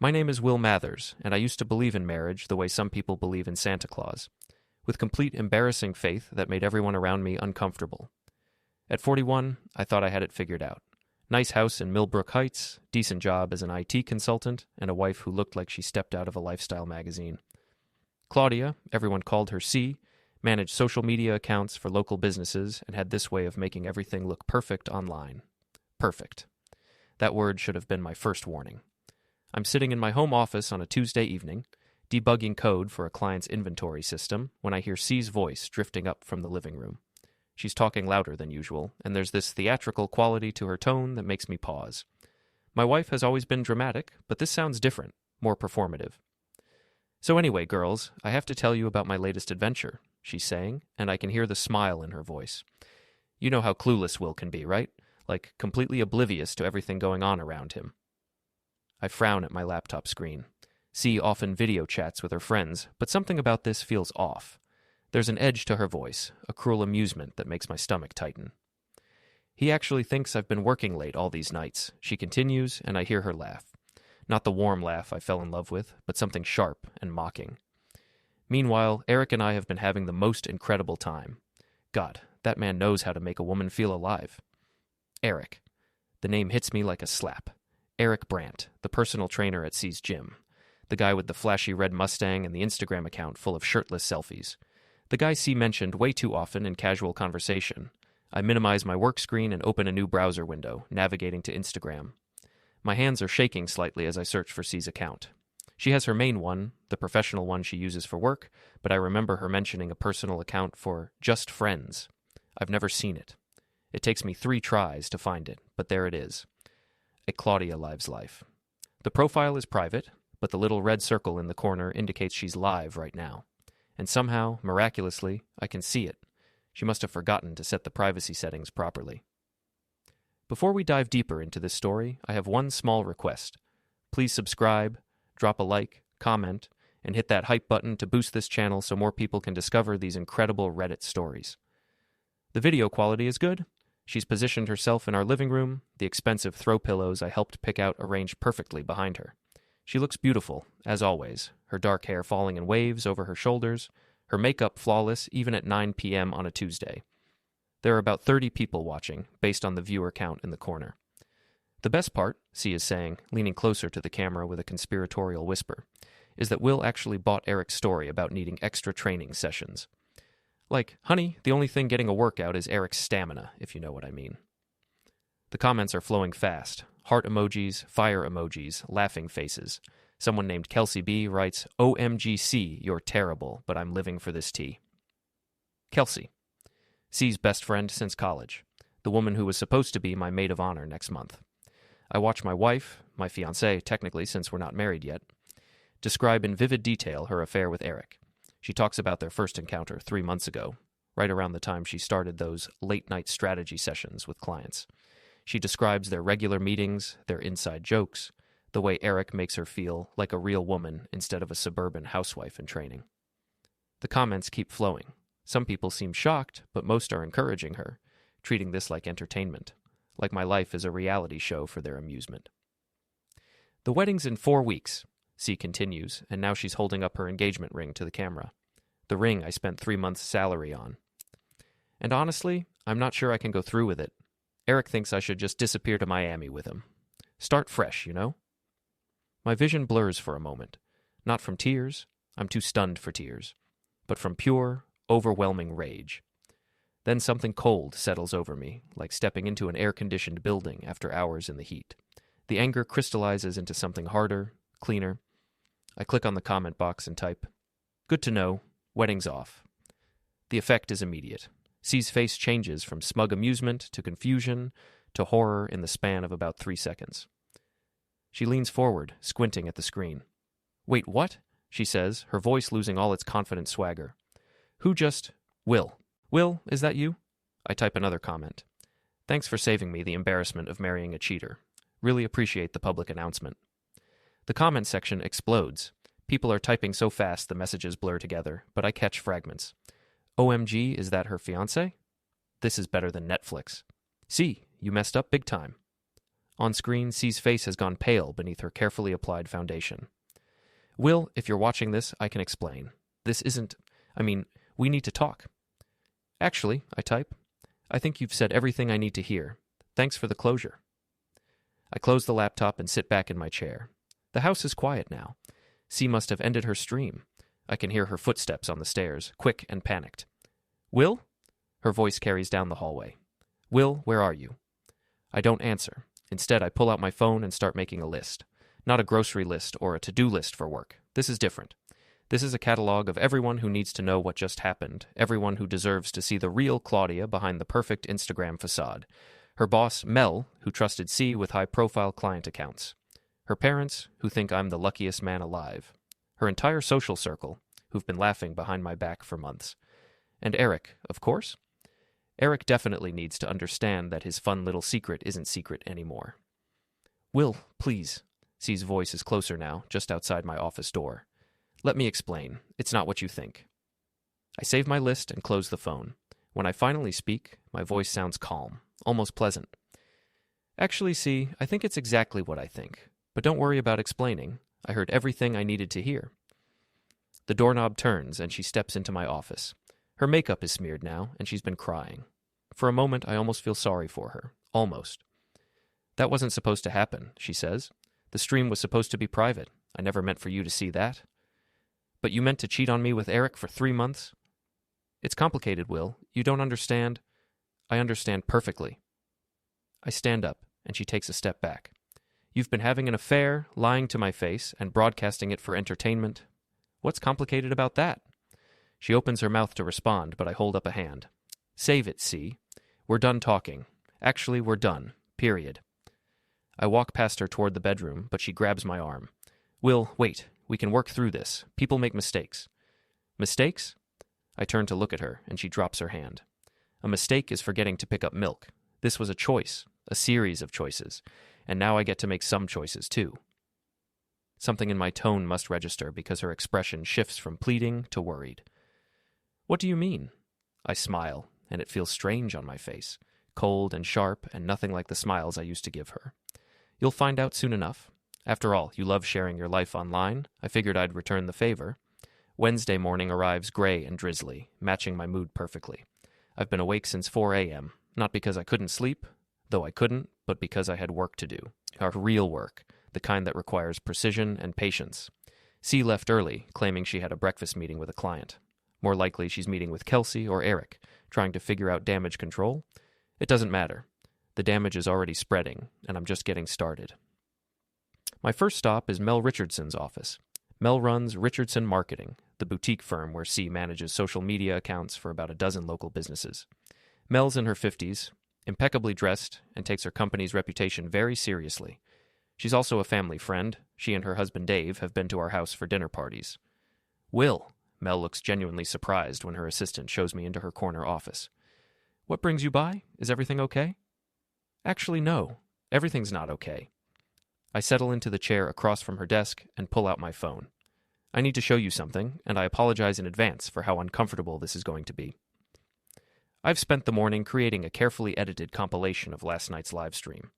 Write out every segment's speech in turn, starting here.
My name is Will Mathers, and I used to believe in marriage the way some people believe in Santa Claus, with complete embarrassing faith that made everyone around me uncomfortable. At 41, I thought I had it figured out. Nice house in Millbrook Heights, decent job as an IT consultant, and a wife who looked like she stepped out of a lifestyle magazine. Claudia, everyone called her C, managed social media accounts for local businesses and had this way of making everything look perfect online. Perfect. That word should have been my first warning. I'm sitting in my home office on a Tuesday evening, debugging code for a client's inventory system, when I hear C's voice drifting up from the living room. She's talking louder than usual, and there's this theatrical quality to her tone that makes me pause. My wife has always been dramatic, but this sounds different, more performative. So anyway, girls, I have to tell you about my latest adventure, she's saying, and I can hear the smile in her voice. You know how clueless Will can be, right? Like, completely oblivious to everything going on around him. I frown at my laptop screen. C often video chats with her friends, but something about this feels off. There's an edge to her voice, a cruel amusement that makes my stomach tighten. He actually thinks I've been working late all these nights, she continues, and I hear her laugh. Not the warm laugh I fell in love with, but something sharp and mocking. Meanwhile, Erik and I have been having the most incredible time. God, that man knows how to make a woman feel alive. Erik. The name hits me like a slap. Erik Brandt, the personal trainer at C's gym. The guy with the flashy red Mustang and the Instagram account full of shirtless selfies. The guy C mentioned way too often in casual conversation. I minimize my work screen and open a new browser window, navigating to Instagram. My hands are shaking slightly as I search for C's account. She has her main one, the professional one she uses for work, but I remember her mentioning a personal account for just friends. I've never seen it. It takes me 3 tries to find it, but there it is. A Claudia Lives Life. The profile is private, but the little red circle in the corner indicates she's live right now. And somehow, miraculously, I can see it. She must have forgotten to set the privacy settings properly. Before we dive deeper into this story, I have one small request. Please subscribe, drop a like, comment, and hit that hype button to boost this channel so more people can discover these incredible Reddit stories. The video quality is good. She's positioned herself in our living room, the expensive throw pillows I helped pick out arranged perfectly behind her. She looks beautiful, as always, her dark hair falling in waves over her shoulders, her makeup flawless even at 9 p.m. on a Tuesday. There are about 30 people watching, based on the viewer count in the corner. The best part, C is saying, leaning closer to the camera with a conspiratorial whisper, is that Will actually bought Erik's story about needing extra training sessions. Like, honey, the only thing getting a workout is Erik's stamina, if you know what I mean. The comments are flowing fast. Heart emojis, fire emojis, laughing faces. Someone named Kelsey B writes, OMGC, you're terrible, but I'm living for this tea. Kelsey. C's best friend since college. The woman who was supposed to be my maid of honor next month. I watch my wife, my fiancé technically since we're not married yet, describe in vivid detail her affair with Erik. She talks about their first encounter 3 months ago, right around the time she started those late-night strategy sessions with clients. She describes their regular meetings, their inside jokes, the way Erik makes her feel like a real woman instead of a suburban housewife in training. The comments keep flowing. Some people seem shocked, but most are encouraging her, treating this like entertainment, like my life is a reality show for their amusement. The wedding's in 4 weeks, C continues, and now she's holding up her engagement ring to the camera. The ring I spent 3 months' salary on. And honestly, I'm not sure I can go through with it. Erik thinks I should just disappear to Miami with him. Start fresh, you know? My vision blurs for a moment. Not from tears, I'm too stunned for tears, but from pure, overwhelming rage. Then something cold settles over me, like stepping into an air-conditioned building after hours in the heat. The anger crystallizes into something harder, cleaner. I click on the comment box and type, "Good to know, wedding's off." The effect is immediate. C's face changes from smug amusement to confusion to horror in the span of about 3 seconds. She leans forward, squinting at the screen. "Wait, what?" she says, her voice losing all its confident swagger. "Who just... Will. Will, is that you?" I type another comment. "Thanks for saving me the embarrassment of marrying a cheater. Really appreciate the public announcement." The comment section explodes. People are typing so fast the messages blur together, but I catch fragments. OMG, is that her fiancé? This is better than Netflix. See, you messed up big time. On screen, C's face has gone pale beneath her carefully applied foundation. Will, if you're watching this, I can explain. We need to talk. Actually, I type, I think you've said everything I need to hear. Thanks for the closure. I close the laptop and sit back in my chair. The house is quiet now. C must have ended her stream. I can hear her footsteps on the stairs, quick and panicked. Will? Her voice carries down the hallway. Will, where are you? I don't answer. Instead, I pull out my phone and start making a list. Not a grocery list or a to-do list for work. This is different. This is a catalog of everyone who needs to know what just happened, everyone who deserves to see the real Claudia behind the perfect Instagram facade. Her boss, Mel, who trusted C with high-profile client accounts. Her parents, who think I'm the luckiest man alive. Her entire social circle, who've been laughing behind my back for months. And Erik, of course. Erik definitely needs to understand that his fun little secret isn't secret anymore. Will, please. C's voice is closer now, just outside my office door. Let me explain. It's not what you think. I save my list and close the phone. When I finally speak, my voice sounds calm, almost pleasant. Actually, C, I think it's exactly what I think. But don't worry about explaining. I heard everything I needed to hear. The doorknob turns and she steps into my office. Her makeup is smeared now, and she's been crying. For a moment, I almost feel sorry for her. Almost. That wasn't supposed to happen, she says. The stream was supposed to be private. I never meant for you to see that. But you meant to cheat on me with Erik for 3 months? It's complicated, Will. You don't understand. I understand perfectly. I stand up, and she takes a step back. You've been having an affair, lying to my face, and broadcasting it for entertainment. What's complicated about that? She opens her mouth to respond, but I hold up a hand. Save it, C. We're done talking. Actually, we're done. Period. I walk past her toward the bedroom, but she grabs my arm. Will, wait. We can work through this. People make mistakes. Mistakes? I turn to look at her, and she drops her hand. A mistake is forgetting to pick up milk. This was a choice, a series of choices, and now I get to make some choices, too. Something in my tone must register because her expression shifts from pleading to worried. What do you mean? I smile, and it feels strange on my face, cold and sharp and nothing like the smiles I used to give her. You'll find out soon enough. After all, you love sharing your life online. I figured I'd return the favor. Wednesday morning arrives gray and drizzly, matching my mood perfectly. I've been awake since 4 a.m., not because I couldn't sleep, though I couldn't, but because I had work to do. Our real work, the kind that requires precision and patience. C left early, claiming she had a breakfast meeting with a client. More likely she's meeting with Kelsey or Erik, trying to figure out damage control. It doesn't matter. The damage is already spreading, and I'm just getting started. My first stop is Mel Richardson's office. Mel runs Richardson Marketing, the boutique firm where C manages social media accounts for about a dozen local businesses. Mel's in her 50s, impeccably dressed, and takes her company's reputation very seriously. She's also a family friend. She and her husband Dave have been to our house for dinner parties. Will, Mel looks genuinely surprised when her assistant shows me into her corner office. What brings you by? Is everything okay? Actually, no. Everything's not okay. I settle into the chair across from her desk and pull out my phone. I need to show you something, and I apologize in advance for how uncomfortable this is going to be. I've spent the morning creating a carefully edited compilation of last night's live stream.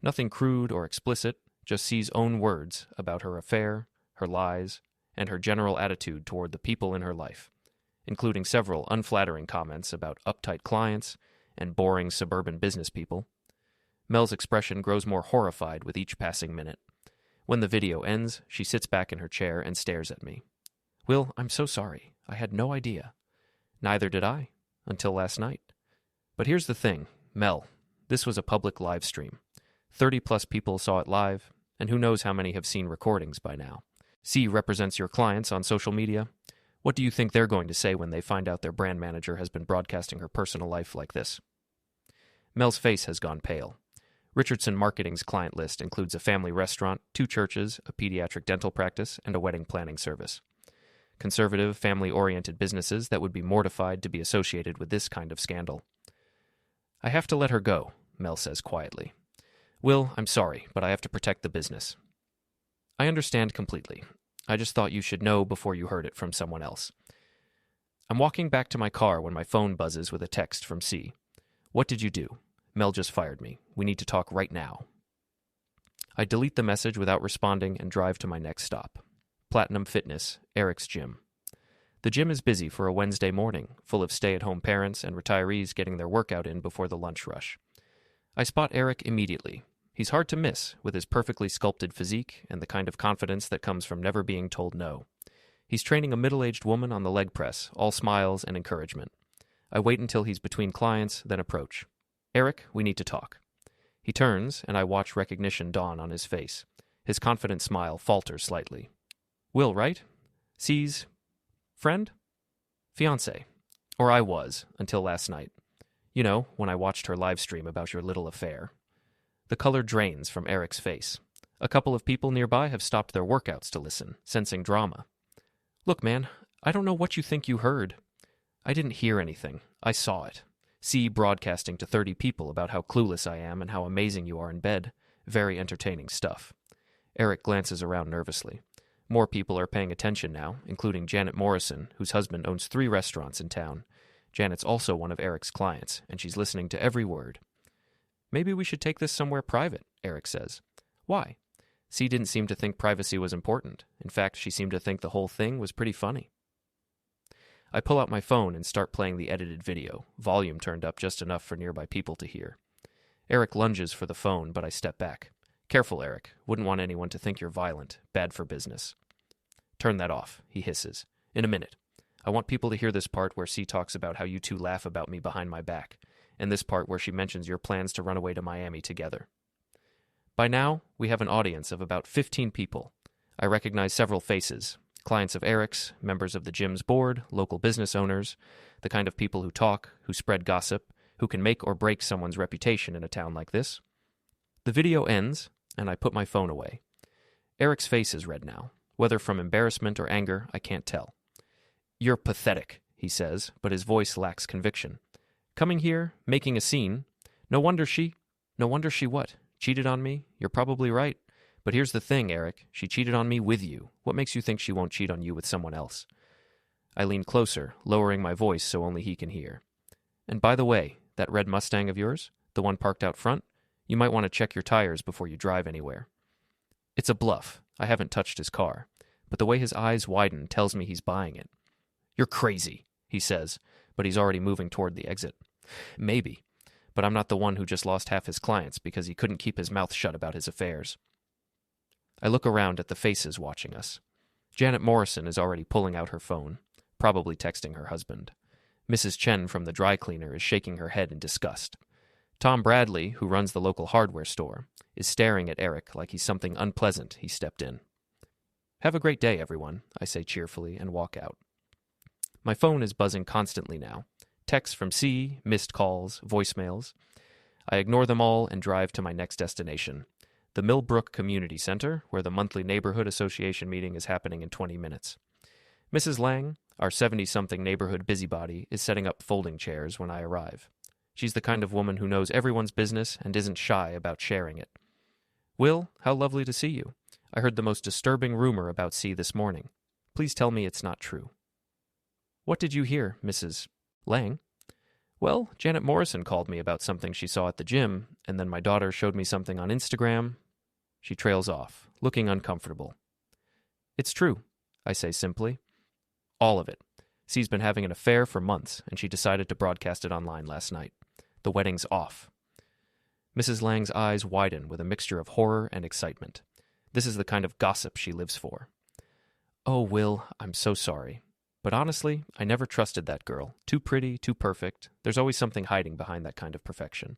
Nothing crude or explicit, just C's own words about her affair, her lies, and her general attitude toward the people in her life, including several unflattering comments about uptight clients and boring suburban business people. Mel's expression grows more horrified with each passing minute. When the video ends, she sits back in her chair and stares at me. Will, I'm so sorry. I had no idea. Neither did I, until last night. But here's the thing, Mel, this was a public live stream. 30-plus people saw it live, and who knows how many have seen recordings by now. C represents your clients on social media. What do you think they're going to say when they find out their brand manager has been broadcasting her personal life like this? Mel's face has gone pale. Richardson Marketing's client list includes a family restaurant, 2 churches, a pediatric dental practice, and a wedding planning service. Conservative, family-oriented businesses that would be mortified to be associated with this kind of scandal. I have to let her go, Mel says quietly. Will, I'm sorry, but I have to protect the business. I understand completely. I just thought you should know before you heard it from someone else. I'm walking back to my car when my phone buzzes with a text from C. What did you do? Mel just fired me. We need to talk right now. I delete the message without responding and drive to my next stop. Platinum Fitness, Erik's gym. The gym is busy for a Wednesday morning, full of stay-at-home parents and retirees getting their workout in before the lunch rush. I spot Erik immediately. He's hard to miss, with his perfectly sculpted physique and the kind of confidence that comes from never being told no. He's training a middle-aged woman on the leg press, all smiles and encouragement. I wait until he's between clients, then approach. Erik, we need to talk. He turns, and I watch recognition dawn on his face. His confident smile falters slightly. Will, right? C's friend? Fiancé. Or I was, until last night. You know, when I watched her live stream about your little affair. The color drains from Erik's face. A couple of people nearby have stopped their workouts to listen, sensing drama. Look, man, I don't know what you think you heard. I didn't hear anything. I saw it. C broadcasting to 30 people about how clueless I am and how amazing you are in bed. Very entertaining stuff. Erik glances around nervously. More people are paying attention now, including Janet Morrison, whose husband owns 3 restaurants in town. Janet's also one of Erik's clients, and she's listening to every word. Maybe we should take this somewhere private, Erik says. Why? C didn't seem to think privacy was important. In fact, she seemed to think the whole thing was pretty funny. I pull out my phone and start playing the edited video, volume turned up just enough for nearby people to hear. Erik lunges for the phone, but I step back. Careful, Erik. Wouldn't want anyone to think you're violent. Bad for business. Turn that off, he hisses. In a minute. I want people to hear this part where C talks about how you two laugh about me behind my back, and this part where she mentions your plans to run away to Miami together. By now, we have an audience of about 15 people. I recognize several faces. Clients of Erik's, members of the gym's board, local business owners, the kind of people who talk, who spread gossip, who can make or break someone's reputation in a town like this. The video ends, and I put my phone away. Erik's face is red now. Whether from embarrassment or anger, I can't tell. You're pathetic, he says, but his voice lacks conviction. Coming here, making a scene. No wonder she what? Cheated on me? You're probably right. But here's the thing, Erik. She cheated on me with you. What makes you think she won't cheat on you with someone else? I lean closer, lowering my voice so only he can hear. And by the way, that red Mustang of yours, the one parked out front, you might want to check your tires before you drive anywhere. It's a bluff. I haven't touched his car. But the way his eyes widen tells me he's buying it. You're crazy, he says, but he's already moving toward the exit. Maybe. But I'm not the one who just lost half his clients because he couldn't keep his mouth shut about his affairs. I look around at the faces watching us. Janet Morrison is already pulling out her phone, probably texting her husband. Mrs. Chen from the dry cleaner is shaking her head in disgust. Tom Bradley, who runs the local hardware store, is staring at Erik like he's something unpleasant he stepped in. Have a great day, everyone, I say cheerfully and walk out. My phone is buzzing constantly now. Texts from C, missed calls, voicemails. I ignore them all and drive to my next destination, the Millbrook Community Center, where the monthly neighborhood association meeting is happening in 20 minutes. Mrs. Lang, our 70-something neighborhood busybody, is setting up folding chairs when I arrive. She's the kind of woman who knows everyone's business and isn't shy about sharing it. Will, how lovely to see you. I heard the most disturbing rumor about C this morning. Please tell me it's not true. What did you hear, Mrs. Lang? Well, Janet Morrison called me about something she saw at the gym, and then my daughter showed me something on Instagram. She trails off, looking uncomfortable. It's true, I say simply. All of it. C's been having an affair for months, and she decided to broadcast it online last night. The wedding's off. Mrs. Lang's eyes widen with a mixture of horror and excitement. This is the kind of gossip she lives for. Oh, Will, I'm so sorry. But honestly, I never trusted that girl. Too pretty, too perfect. There's always something hiding behind that kind of perfection.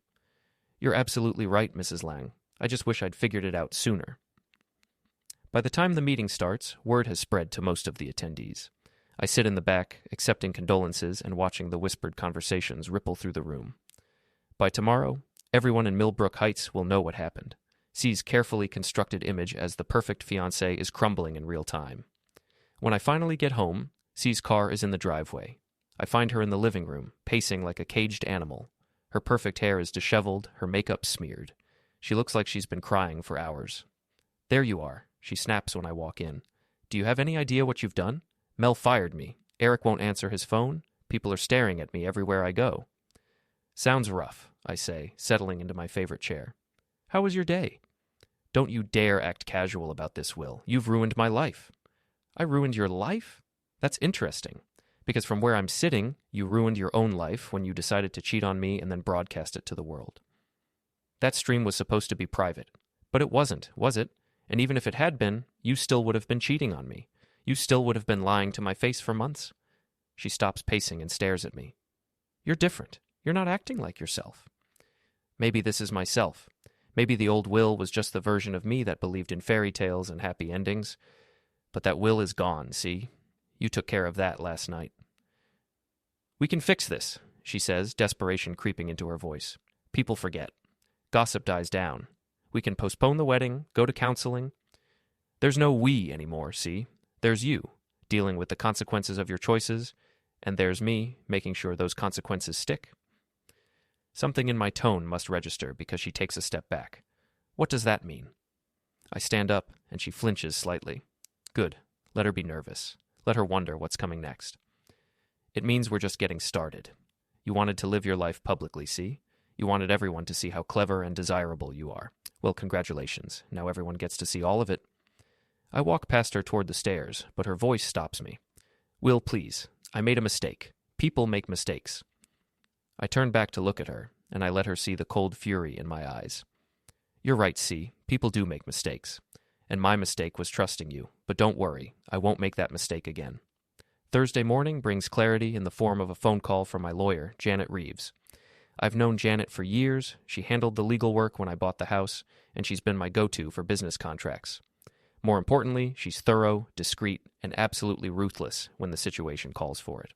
You're absolutely right, Mrs. Lang. I just wish I'd figured it out sooner. By the time the meeting starts, word has spread to most of the attendees. I sit in the back, accepting condolences and watching the whispered conversations ripple through the room. By tomorrow, everyone in Millbrook Heights will know what happened. C's carefully constructed image as the perfect fiancé is crumbling in real time. When I finally get home, C's car is in the driveway. I find her in the living room, pacing like a caged animal. Her perfect hair is disheveled, her makeup smeared. She looks like she's been crying for hours. There you are, she snaps when I walk in. Do you have any idea what you've done? Mel fired me. Erik won't answer his phone. People are staring at me everywhere I go. Sounds rough, I say, settling into my favorite chair. How was your day? Don't you dare act casual about this, Will. You've ruined my life. I ruined your life? That's interesting, because from where I'm sitting, you ruined your own life when you decided to cheat on me and then broadcast it to the world. That stream was supposed to be private, but it wasn't, was it? And even if it had been, you still would have been cheating on me. You still would have been lying to my face for months. She stops pacing and stares at me. You're different. You're not acting like yourself. Maybe this is myself. Maybe the old Will was just the version of me that believed in fairy tales and happy endings. But that Will is gone, see? You took care of that last night. We can fix this, she says, desperation creeping into her voice. People forget. Gossip dies down. We can postpone the wedding, go to counseling. There's no we anymore, see? There's you, dealing with the consequences of your choices, and there's me, making sure those consequences stick. Something in my tone must register because she takes a step back. What does that mean? I stand up, and she flinches slightly. Good. Let her be nervous. Let her wonder what's coming next. It means we're just getting started. You wanted to live your life publicly, see? You wanted everyone to see how clever and desirable you are. Well, congratulations. Now everyone gets to see all of it. I walk past her toward the stairs, but her voice stops me. Will, please. I made a mistake. People make mistakes. I turn back to look at her, and I let her see the cold fury in my eyes. You're right, C. People do make mistakes. And my mistake was trusting you. But don't worry, I won't make that mistake again. Thursday morning brings clarity in the form of a phone call from my lawyer, Janet Reeves. I've known Janet for years. She handled the legal work when I bought the house, and she's been my go-to for business contracts. More importantly, she's thorough, discreet, and absolutely ruthless when the situation calls for it.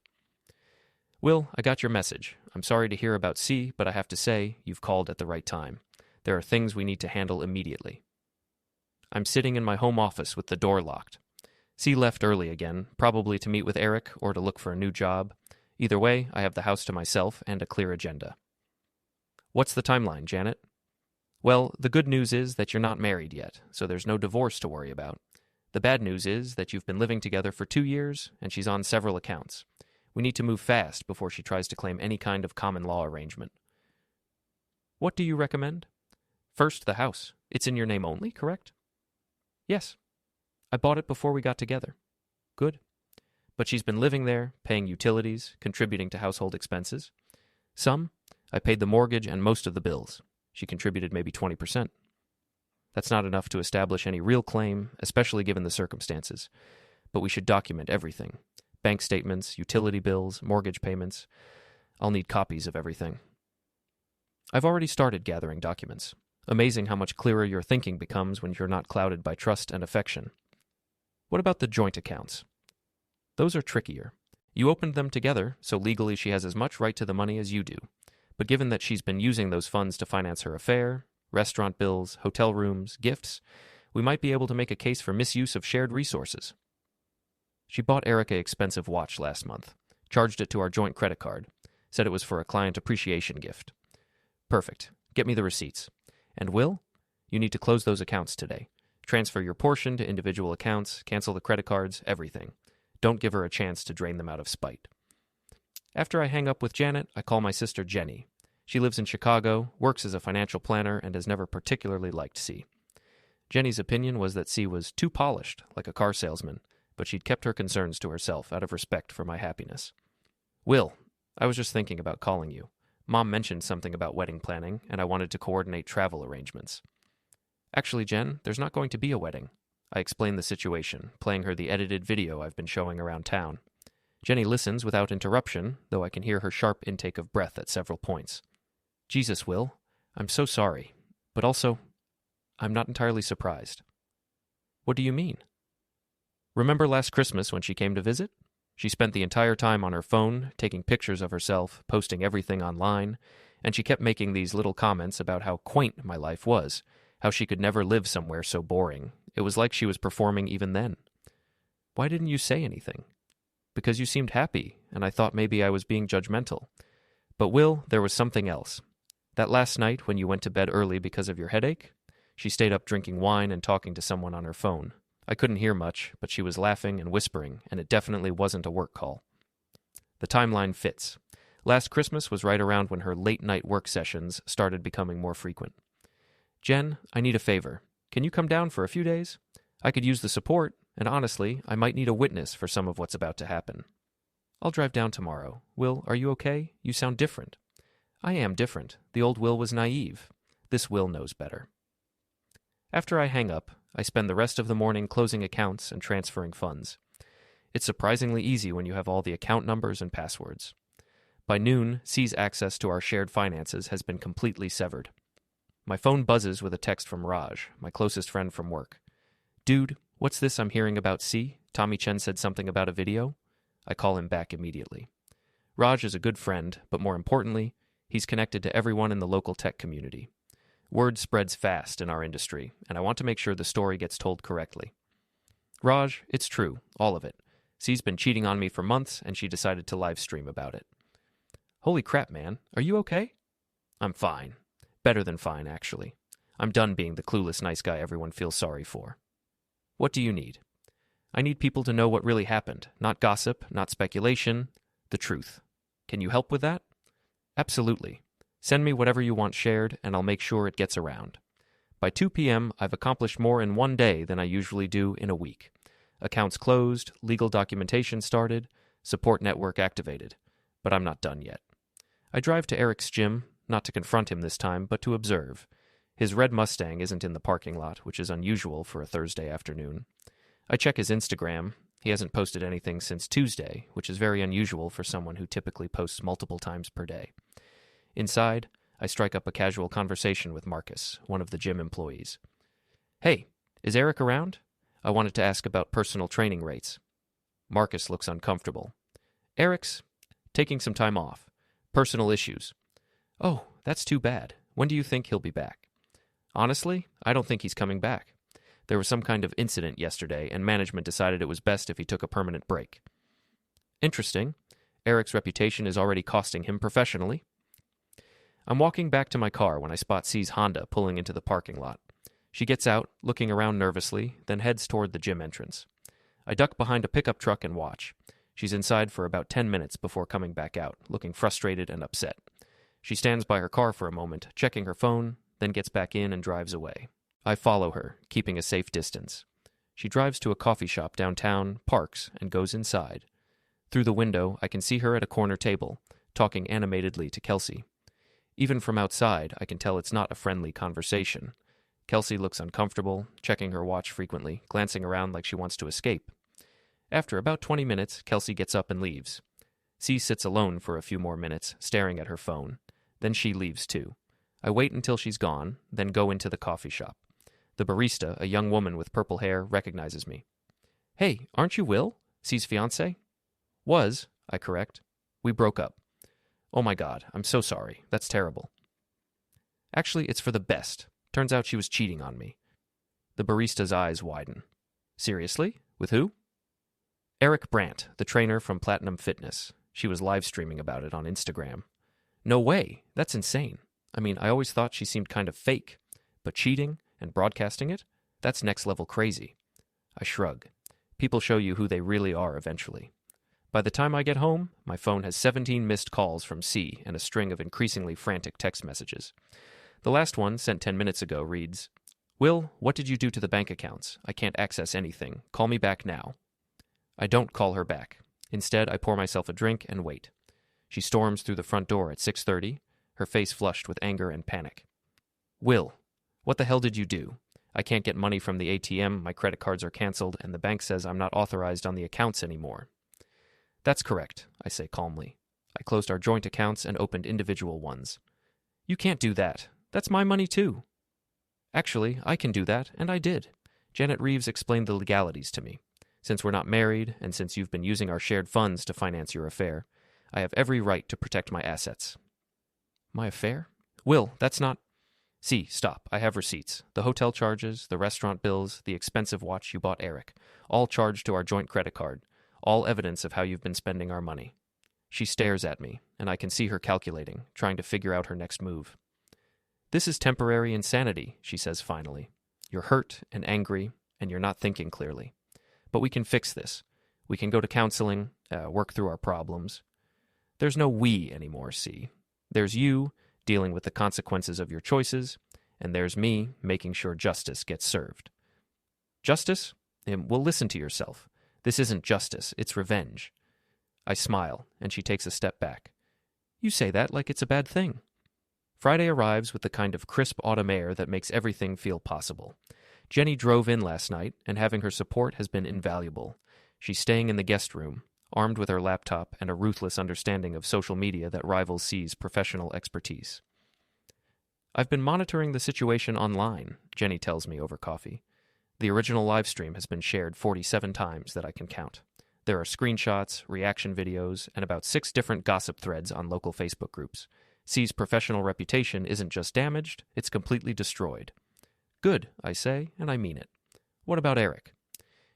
Will, I got your message. I'm sorry to hear about C, but I have to say, you've called at the right time. There are things we need to handle immediately. I'm sitting in my home office with the door locked. C left early again, probably to meet with Erik or to look for a new job. Either way, I have the house to myself and a clear agenda. What's the timeline, Janet? Well, the good news is that you're not married yet, so there's no divorce to worry about. The bad news is that you've been living together for 2 years, and she's on several accounts. We need to move fast before she tries to claim any kind of common law arrangement. What do you recommend? First, the house. It's in your name only, correct? Yes. I bought it before we got together. Good. But she's been living there, paying utilities, contributing to household expenses. Some. I paid the mortgage and most of the bills. She contributed maybe 20%. That's not enough to establish any real claim, especially given the circumstances. But we should document everything. Bank statements, utility bills, mortgage payments. I'll need copies of everything. I've already started gathering documents. Amazing how much clearer your thinking becomes when you're not clouded by trust and affection. What about the joint accounts? Those are trickier. You opened them together, so legally she has as much right to the money as you do. But given that she's been using those funds to finance her affair, restaurant bills, hotel rooms, gifts, we might be able to make a case for misuse of shared resources. She bought Erik an expensive watch last month, charged it to our joint credit card, said it was for a client appreciation gift. Perfect. Get me the receipts. And Will, you need to close those accounts today. Transfer your portion to individual accounts, cancel the credit cards, everything. Don't give her a chance to drain them out of spite. After I hang up with Janet, I call my sister Jenny. She lives in Chicago, works as a financial planner, and has never particularly liked C. Jenny's opinion was that C was too polished, like a car salesman, but she'd kept her concerns to herself out of respect for my happiness. Will, I was just thinking about calling you. Mom mentioned something about wedding planning, and I wanted to coordinate travel arrangements. Actually, Jen, there's not going to be a wedding. I explain the situation, playing her the edited video I've been showing around town. Jenny listens without interruption, though I can hear her sharp intake of breath at several points. Jesus, Will, I'm so sorry, but also, I'm not entirely surprised. What do you mean? Remember last Christmas when she came to visit? She spent the entire time on her phone, taking pictures of herself, posting everything online, and she kept making these little comments about how quaint my life was, how she could never live somewhere so boring. It was like she was performing even then. Why didn't you say anything? Because you seemed happy, and I thought maybe I was being judgmental. But Will, there was something else. That last night when you went to bed early because of your headache, she stayed up drinking wine and talking to someone on her phone. I couldn't hear much, but she was laughing and whispering, and it definitely wasn't a work call. The timeline fits. Last Christmas was right around when her late-night work sessions started becoming more frequent. Jen, I need a favor. Can you come down for a few days? I could use the support, and honestly, I might need a witness for some of what's about to happen. I'll drive down tomorrow. Will, are you okay? You sound different. I am different. The old Will was naive. This Will knows better. After I hang up, I spend the rest of the morning closing accounts and transferring funds. It's surprisingly easy when you have all the account numbers and passwords. By noon, C's access to our shared finances has been completely severed. My phone buzzes with a text from Raj, my closest friend from work. Dude, what's this I'm hearing about C? Tommy Chen said something about a video? I call him back immediately. Raj is a good friend, but more importantly, he's connected to everyone in the local tech community. Word spreads fast in our industry, and I want to make sure the story gets told correctly. Raj, it's true, all of it. C's been cheating on me for months, and she decided to live stream about it. Holy crap, man. Are you okay? I'm fine. Better than fine, actually. I'm done being the clueless nice guy everyone feels sorry for. What do you need? I need people to know what really happened. Not gossip, not speculation. The truth. Can you help with that? Absolutely. Send me whatever you want shared, and I'll make sure it gets around. By 2 p.m., I've accomplished more in one day than I usually do in a week. Accounts closed, legal documentation started, support network activated. But I'm not done yet. I drive to Erik's gym, not to confront him this time, but to observe. His red Mustang isn't in the parking lot, which is unusual for a Thursday afternoon. I check his Instagram. He hasn't posted anything since Tuesday, which is very unusual for someone who typically posts multiple times per day. Inside, I strike up a casual conversation with Marcus, one of the gym employees. Hey, is Erik around? I wanted to ask about personal training rates. Marcus looks uncomfortable. Erik's taking some time off. Personal issues. Oh, that's too bad. When do you think he'll be back? Honestly, I don't think he's coming back. There was some kind of incident yesterday, and management decided it was best if he took a permanent break. Interesting. Erik's reputation is already costing him professionally. I'm walking back to my car when I spot C's Honda pulling into the parking lot. She gets out, looking around nervously, then heads toward the gym entrance. I duck behind a pickup truck and watch. She's inside for about 10 minutes before coming back out, looking frustrated and upset. She stands by her car for a moment, checking her phone, then gets back in and drives away. I follow her, keeping a safe distance. She drives to a coffee shop downtown, parks, and goes inside. Through the window, I can see her at a corner table, talking animatedly to Kelsey. Even from outside, I can tell it's not a friendly conversation. Kelsey looks uncomfortable, checking her watch frequently, glancing around like she wants to escape. After about 20 minutes, Kelsey gets up and leaves. C sits alone for a few more minutes, staring at her phone. Then she leaves too. I wait until she's gone, then go into the coffee shop. The barista, a young woman with purple hair, recognizes me. Hey, aren't you Will? C's fiancé? Was, I correct. We broke up. Oh my God, I'm so sorry. That's terrible. Actually, it's for the best. Turns out she was cheating on me. The barista's eyes widen. Seriously? With who? Erik Brandt, the trainer from Platinum Fitness. She was live streaming about it on Instagram. No way. That's insane. I mean, I always thought she seemed kind of fake. But cheating and broadcasting it? That's next level crazy. I shrug. People show you who they really are eventually. By the time I get home, my phone has 17 missed calls from C and a string of increasingly frantic text messages. The last one, sent 10 minutes ago, reads, Will, what did you do to the bank accounts? I can't access anything. Call me back now. I don't call her back. Instead, I pour myself a drink and wait. She storms through the front door at 6:30, her face flushed with anger and panic. Will, what the hell did you do? I can't get money from the ATM, my credit cards are canceled, and the bank says I'm not authorized on the accounts anymore. That's correct, I say calmly. I closed our joint accounts and opened individual ones. You can't do that. That's my money too. Actually, I can do that, and I did. Janet Reeves explained the legalities to me. Since we're not married, and since you've been using our shared funds to finance your affair, I have every right to protect my assets. My affair? Will, that's not... See, stop. I have receipts. The hotel charges, the restaurant bills, the expensive watch you bought Erik, all charged to our joint credit card, all evidence of how you've been spending our money. She stares at me, and I can see her calculating, trying to figure out her next move. This is temporary insanity, she says finally. You're hurt and angry, and you're not thinking clearly. But we can fix this. We can go to counseling, work through our problems. There's no we anymore, see. There's you, dealing with the consequences of your choices, and there's me making sure justice gets served. Justice? Well, listen to yourself. This isn't justice, it's revenge. I smile, and she takes a step back. You say that like it's a bad thing. Friday arrives with the kind of crisp autumn air that makes everything feel possible. Jenny drove in last night, and having her support has been invaluable. She's staying in the guest room, armed with her laptop and a ruthless understanding of social media that rivals C's professional expertise. I've been monitoring the situation online, Jenny tells me over coffee. The original live stream has been shared 47 times that I can count. There are screenshots, reaction videos, and about 6 different gossip threads on local Facebook groups. C's professional reputation isn't just damaged, it's completely destroyed. Good, I say, and I mean it. What about Erik?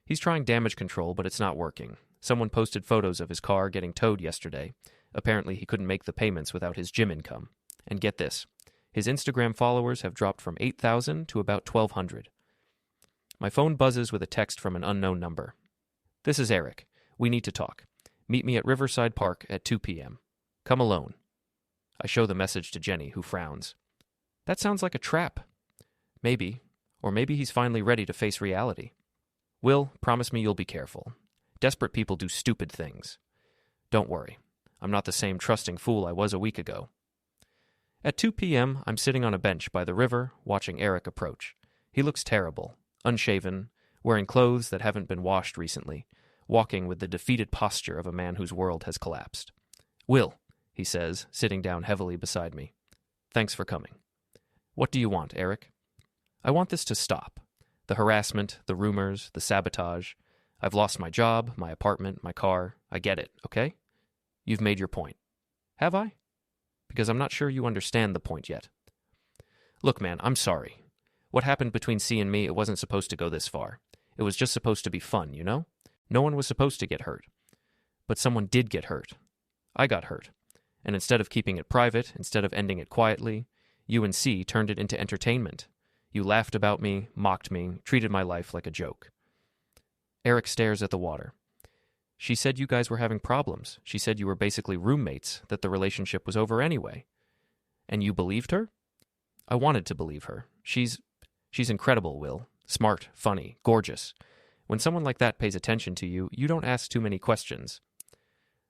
He's trying damage control, but it's not working. Someone posted photos of his car getting towed yesterday. Apparently he couldn't make the payments without his gym income. And get this, his Instagram followers have dropped from 8,000 to about 1,200. My phone buzzes with a text from an unknown number. This is Erik. We need to talk. Meet me at Riverside Park at 2 p.m. Come alone. I show the message to Jenny, who frowns. That sounds like a trap. Maybe. Or maybe he's finally ready to face reality. Will, promise me you'll be careful. Desperate people do stupid things. Don't worry. I'm not the same trusting fool I was a week ago. At 2 p.m., I'm sitting on a bench by the river, watching Erik approach. He looks terrible, unshaven, wearing clothes that haven't been washed recently, walking with the defeated posture of a man whose world has collapsed. Will, he says, sitting down heavily beside me. Thanks for coming. What do you want, Erik? I want this to stop. The harassment, the rumors, the sabotage. I've lost my job, my apartment, my car. I get it, okay? You've made your point. Have I? Because I'm not sure you understand the point yet. Look, man, I'm sorry. What happened between C and me, it wasn't supposed to go this far. It was just supposed to be fun, you know? No one was supposed to get hurt. But someone did get hurt. I got hurt. And instead of keeping it private, instead of ending it quietly, you and C turned it into entertainment. You laughed about me, mocked me, treated my life like a joke. Erik stares at the water. She said you guys were having problems. She said you were basically roommates, that the relationship was over anyway. And you believed her? I wanted to believe her. She's incredible, Will. Smart, funny, gorgeous. When someone like that pays attention to you, you don't ask too many questions.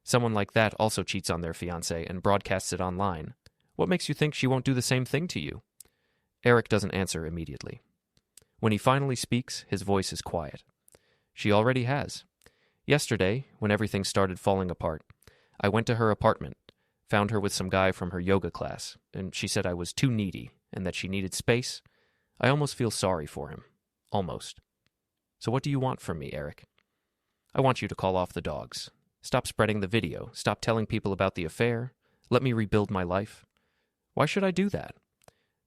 Someone like that also cheats on their fiancé and broadcasts it online. What makes you think she won't do the same thing to you? Erik doesn't answer immediately. When he finally speaks, his voice is quiet. She already has. Yesterday, when everything started falling apart, I went to her apartment, found her with some guy from her yoga class, and she said I was too needy and that she needed space. I almost feel sorry for him. Almost. So what do you want from me, Erik? I want you to call off the dogs. Stop spreading the video. Stop telling people about the affair. Let me rebuild my life. Why should I do that?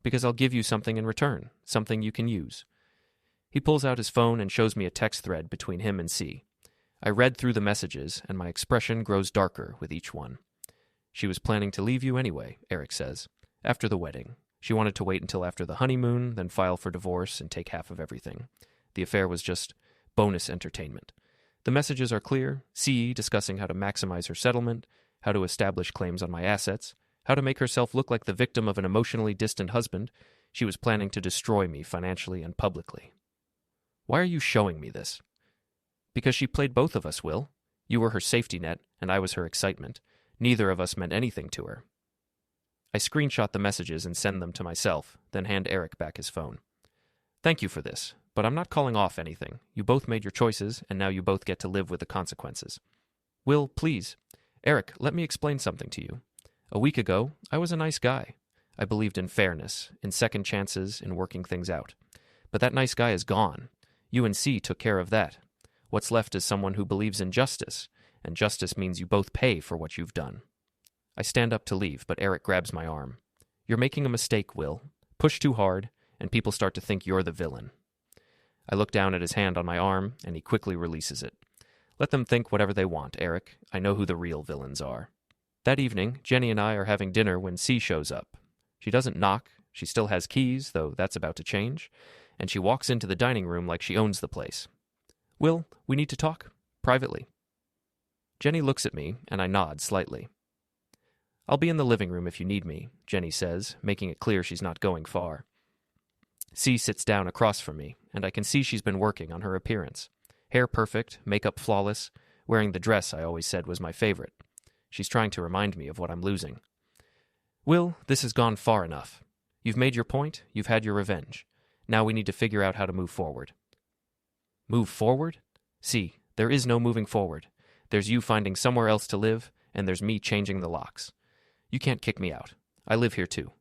Because I'll give you something in return, something you can use. He pulls out his phone and shows me a text thread between him and C. I read through the messages, and my expression grows darker with each one. She was planning to leave you anyway, Erik says, after the wedding. She wanted to wait until after the honeymoon, then file for divorce and take half of everything. The affair was just bonus entertainment. The messages are clear, C discussing how to maximize her settlement, how to establish claims on my assets, how to make herself look like the victim of an emotionally distant husband. She was planning to destroy me financially and publicly. Why are you showing me this? Because she played both of us, Will. You were her safety net, and I was her excitement. Neither of us meant anything to her. I screenshot the messages and send them to myself, then hand Erik back his phone. Thank you for this, but I'm not calling off anything. You both made your choices, and now you both get to live with the consequences. Will, please. Erik, let me explain something to you. A week ago, I was a nice guy. I believed in fairness, in second chances, in working things out. But that nice guy is gone. You and C took care of that. What's left is someone who believes in justice, and justice means you both pay for what you've done. I stand up to leave, but Erik grabs my arm. You're making a mistake, Will. Push too hard, and people start to think you're the villain. I look down at his hand on my arm, and he quickly releases it. Let them think whatever they want, Erik. I know who the real villains are. That evening, Jenny and I are having dinner when C shows up. She doesn't knock. She still has keys, though that's about to change. And she walks into the dining room like she owns the place. Will, we need to talk. Privately. Jenny looks at me, and I nod slightly. I'll be in the living room if you need me, Jenny says, making it clear she's not going far. C sits down across from me, and I can see she's been working on her appearance. Hair perfect, makeup flawless, wearing the dress I always said was my favorite. She's trying to remind me of what I'm losing. Will, this has gone far enough. You've made your point, you've had your revenge. Now we need to figure out how to move forward. Move forward? See, there is no moving forward. There's you finding somewhere else to live, and there's me changing the locks. You can't kick me out. I live here too.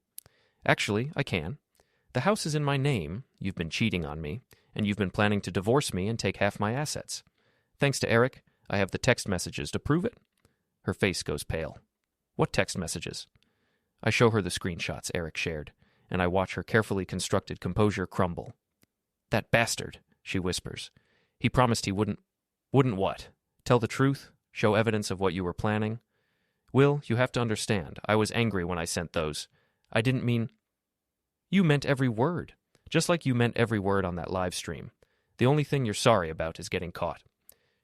Actually, I can. The house is in my name, you've been cheating on me, and you've been planning to divorce me and take half my assets. Thanks to Erik, I have the text messages to prove it. Her face goes pale. What text messages? I show her the screenshots Erik shared, and I watch her carefully constructed composure crumble. That bastard, she whispers. He promised he wouldn't what? Tell the truth? Show evidence of what you were planning? Will, you have to understand, I was angry when I sent those. I didn't mean... You meant every word, just like you meant every word on that live stream. The only thing you're sorry about is getting caught.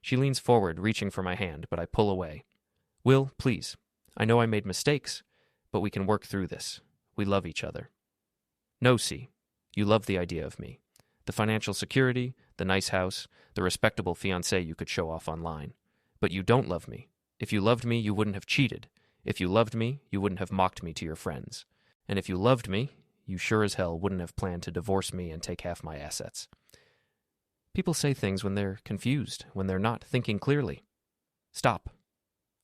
She leans forward, reaching for my hand, but I pull away. Will, please. I know I made mistakes, but we can work through this. We love each other. No, C. You love the idea of me. The financial security, the nice house, the respectable fiancé you could show off online. But you don't love me. If you loved me, you wouldn't have cheated. If you loved me, you wouldn't have mocked me to your friends. And if you loved me, you sure as hell wouldn't have planned to divorce me and take half my assets. People say things when they're confused, when they're not thinking clearly. Stop.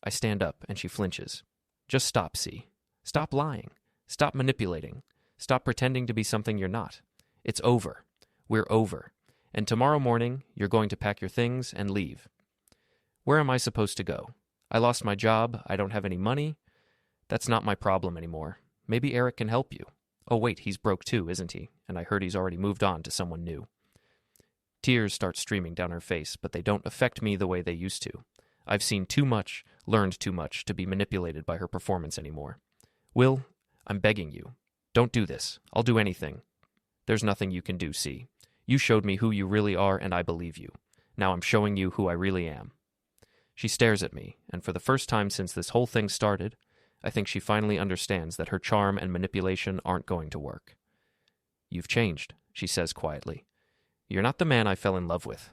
I stand up, and she flinches. Just stop, C. Stop lying. Stop manipulating. Stop pretending to be something you're not. It's over. We're over. And tomorrow morning, you're going to pack your things and leave. Where am I supposed to go? I lost my job. I don't have any money. That's not my problem anymore. Maybe Erik can help you. Oh, wait, he's broke too, isn't he? And I heard he's already moved on to someone new. Tears start streaming down her face, but they don't affect me the way they used to. I've seen too much, learned too much to be manipulated by her performance anymore. Will, I'm begging you. Don't do this. I'll do anything. There's nothing you can do, C. You showed me who you really are, and I believe you. Now I'm showing you who I really am. She stares at me, and for the first time since this whole thing started, I think she finally understands that her charm and manipulation aren't going to work. You've changed, she says quietly. You're not the man I fell in love with.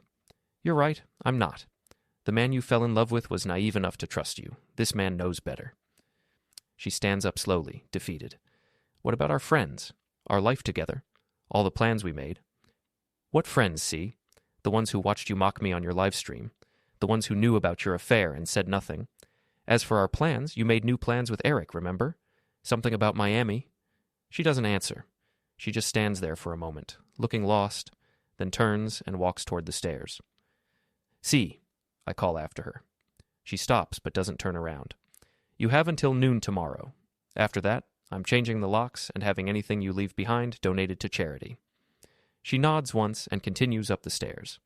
You're right, I'm not. The man you fell in love with was naive enough to trust you. This man knows better. She stands up slowly, defeated. What about our friends? Our life together? All the plans we made? What friends, C? The ones who watched you mock me on your live stream? The ones who knew about your affair and said nothing? As for our plans, you made new plans with Erik, remember? Something about Miami? She doesn't answer. She just stands there for a moment, looking lost, then turns and walks toward the stairs. C, I call after her. She stops but doesn't turn around. You have until noon tomorrow. After that, I'm changing the locks and having anything you leave behind donated to charity. She nods once and continues up the stairs.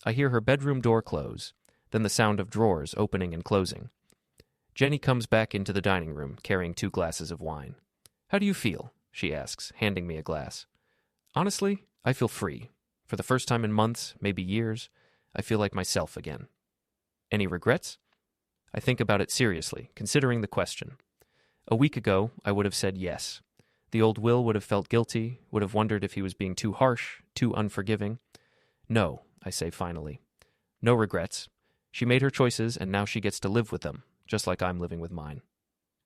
I hear her bedroom door close, then the sound of drawers opening and closing. Jenny comes back into the dining room, carrying 2 glasses of wine. How do you feel? She asks, handing me a glass. Honestly, I feel free. For the first time in months, maybe years, I feel like myself again. Any regrets? I think about it seriously, considering the question. A week ago, I would have said yes. The old Will would have felt guilty, would have wondered if he was being too harsh, too unforgiving. No, I say finally. No regrets. She made her choices, and now she gets to live with them, just like I'm living with mine.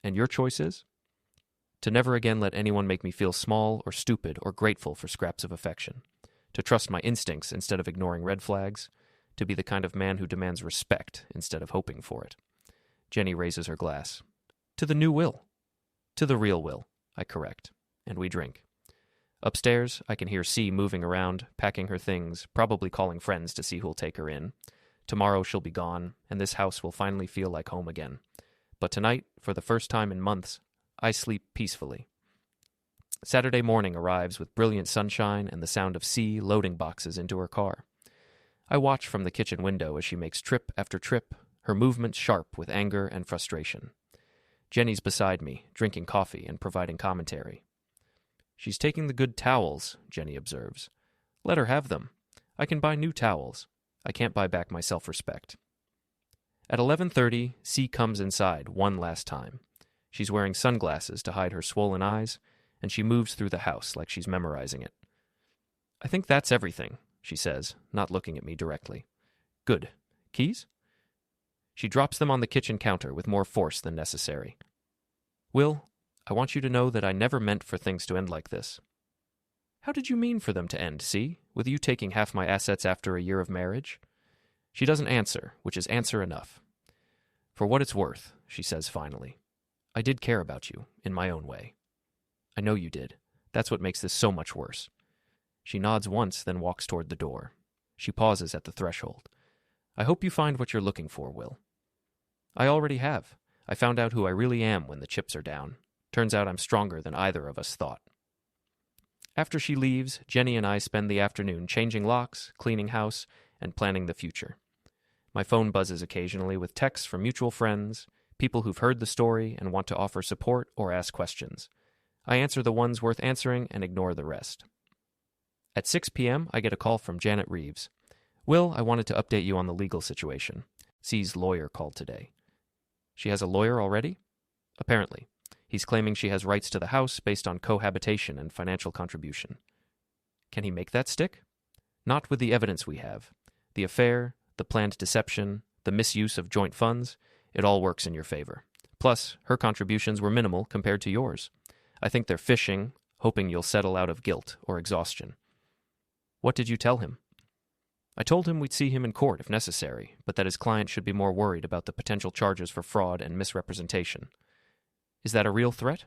And your choice is? To never again let anyone make me feel small or stupid or grateful for scraps of affection. To trust my instincts instead of ignoring red flags. To be the kind of man who demands respect instead of hoping for it. Jenny raises her glass. To the new Will. To the real Will, I correct, and we drink. Upstairs, I can hear C moving around, packing her things, probably calling friends to see who'll take her in. Tomorrow she'll be gone, and this house will finally feel like home again. But tonight, for the first time in months, I sleep peacefully. Saturday morning arrives with brilliant sunshine and the sound of C loading boxes into her car. I watch from the kitchen window as she makes trip after trip, her movements sharp with anger and frustration. Jenny's beside me, drinking coffee and providing commentary. She's taking the good towels, Jenny observes. Let her have them. I can buy new towels. I can't buy back my self-respect. At 11:30, C comes inside one last time. She's wearing sunglasses to hide her swollen eyes, and she moves through the house like she's memorizing it. "I think that's everything," she says, not looking at me directly. "Good. Keys?" She drops them on the kitchen counter with more force than necessary. "Will, I want you to know that I never meant for things to end like this." "How did you mean for them to end, see? With you taking half my assets after a year of marriage?" She doesn't answer, which is answer enough. "For what it's worth," she says finally, "I did care about you, in my own way." "I know you did. That's what makes this so much worse." She nods once, then walks toward the door. She pauses at the threshold. "I hope you find what you're looking for, Will." "I already have. I found out who I really am when the chips are down. Turns out I'm stronger than either of us thought." After she leaves, Jenny and I spend the afternoon changing locks, cleaning house, and planning the future. My phone buzzes occasionally with texts from mutual friends, people who've heard the story and want to offer support or ask questions. I answer the ones worth answering and ignore the rest. At 6 p.m., I get a call from Janet Reeves. "Will, I wanted to update you on the legal situation. C's lawyer called today." "She has a lawyer already?" "Apparently. He's claiming she has rights to the house based on cohabitation and financial contribution." "Can he make that stick?" "Not with the evidence we have. The affair, the planned deception, the misuse of joint funds, it all works in your favor. Plus, her contributions were minimal compared to yours. I think they're fishing, hoping you'll settle out of guilt or exhaustion." "What did you tell him?" "I told him we'd see him in court if necessary, but that his client should be more worried about the potential charges for fraud and misrepresentation." "Is that a real threat?"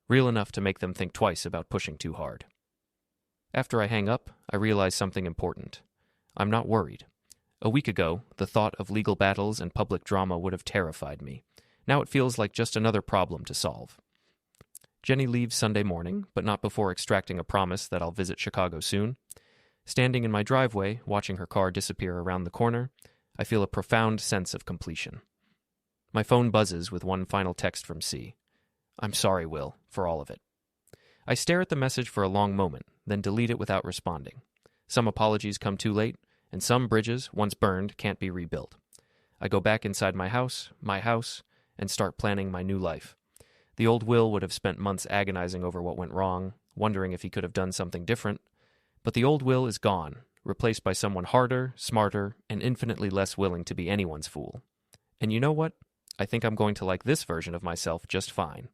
"Real enough to make them think twice about pushing too hard." After I hang up, I realize something important. I'm not worried. A week ago, the thought of legal battles and public drama would have terrified me. Now it feels like just another problem to solve. Jenny leaves Sunday morning, but not before extracting a promise that I'll visit Chicago soon. Standing in my driveway, watching her car disappear around the corner, I feel a profound sense of completion. My phone buzzes with one final text from C. "I'm sorry, Will, for all of it." I stare at the message for a long moment, then delete it without responding. Some apologies come too late, and some bridges, once burned, can't be rebuilt. I go back inside my house, and start planning my new life. The old Will would have spent months agonizing over what went wrong, wondering if he could have done something different. But the old Will is gone, replaced by someone harder, smarter, and infinitely less willing to be anyone's fool. And you know what? I think I'm going to like this version of myself just fine.